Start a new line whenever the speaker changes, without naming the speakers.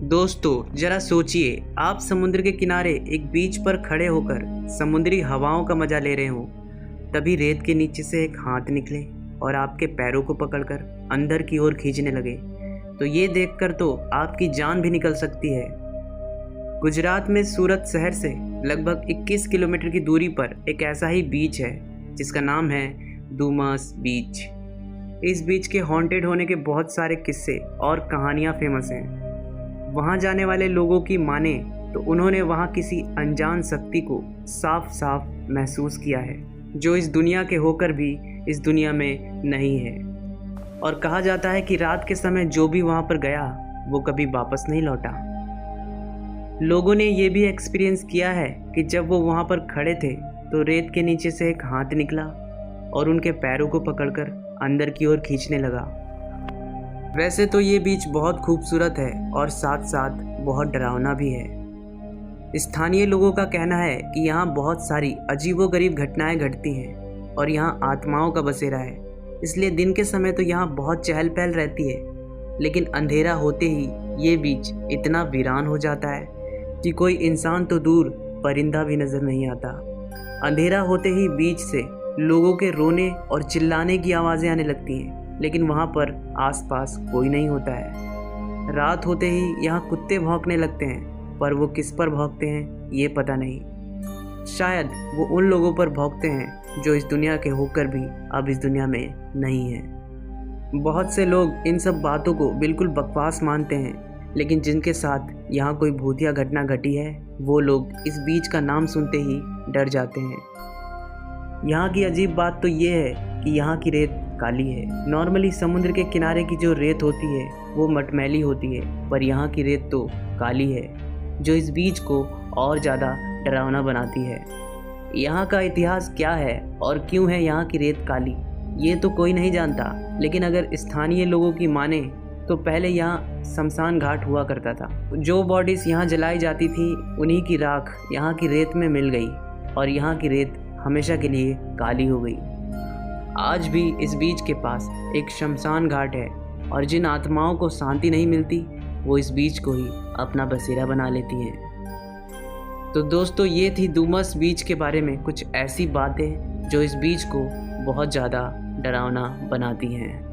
दोस्तों जरा सोचिए, आप समुद्र के किनारे एक बीच पर खड़े होकर समुद्री हवाओं का मजा ले रहे हो। तभी रेत के नीचे से एक हाथ निकले और आपके पैरों को पकड़कर अंदर की ओर खींचने लगे। तो ये देखकर तो आपकी जान भी निकल सकती है। गुजरात में सूरत शहर से लगभग 21 किलोमीटर की दूरी पर एक ऐसा ही बीच है जिसका नाम है डूमस बीच। इस बीच के हॉन्टेड होने के बहुत सारे किस्से और कहानियाँ फेमस हैं। वहाँ जाने वाले लोगों की माने तो उन्होंने वहाँ किसी अनजान शक्ति को साफ साफ महसूस किया है, जो इस दुनिया के होकर भी इस दुनिया में नहीं है। और कहा जाता है कि रात के समय जो भी वहाँ पर गया वो कभी वापस नहीं लौटा। लोगों ने ये भी एक्सपीरियंस किया है कि जब वो वहाँ पर खड़े थे तो रेत के नीचे से एक हाथ निकला और उनके पैरों को पकड़कर अंदर की ओर खींचने लगा। वैसे तो ये बीच बहुत खूबसूरत है और साथ साथ बहुत डरावना भी है। स्थानीय लोगों का कहना है कि यहाँ बहुत सारी अजीबोगरीब घटनाएं घटती हैं और यहाँ आत्माओं का बसेरा है, इसलिए दिन के समय तो यहाँ बहुत चहल पहल रहती है, लेकिन अंधेरा होते ही ये बीच इतना वीरान हो जाता है कि कोई इंसान तो दूर परिंदा भी नज़र नहीं आता। अंधेरा होते ही बीच से लोगों के रोने और चिल्लाने की आवाज़ें आने लगती हैं, लेकिन वहाँ पर आसपास कोई नहीं होता है। रात होते ही यहाँ कुत्ते भौंकने लगते हैं, पर वो किस पर भौंकते हैं ये पता नहीं। शायद वो उन लोगों पर भौंकते हैं जो इस दुनिया के होकर भी अब इस दुनिया में नहीं हैं। बहुत से लोग इन सब बातों को बिल्कुल बकवास मानते हैं, लेकिन जिनके साथ यहाँ कोई भूतिया घटना घटी है वो लोग इस बीच का नाम सुनते ही डर जाते हैं। यहाँ की अजीब बात तो ये है कि यहाँ की रेत काली है। नॉर्मली समुद्र के किनारे की जो रेत होती है वो मटमैली होती है, पर यहाँ की रेत तो काली है, जो इस बीच को और ज़्यादा डरावना बनाती है। यहाँ का इतिहास क्या है और क्यों है यहाँ की रेत काली, ये तो कोई नहीं जानता, लेकिन अगर स्थानीय लोगों की माने तो पहले यहाँ शमशान घाट हुआ करता था। जो बॉडीज़ यहाँ जलाई जाती थी उन्हीं की राख यहाँ की रेत में मिल गई और यहाँ की रेत हमेशा के लिए काली हो गई। आज भी इस बीच के पास एक शमशान घाट है और जिन आत्माओं को शांति नहीं मिलती वो इस बीच को ही अपना बसेरा बना लेती हैं। तो दोस्तों ये थी डूमस बीच के बारे में कुछ ऐसी बातें जो इस बीच को बहुत ज़्यादा डरावना बनाती हैं।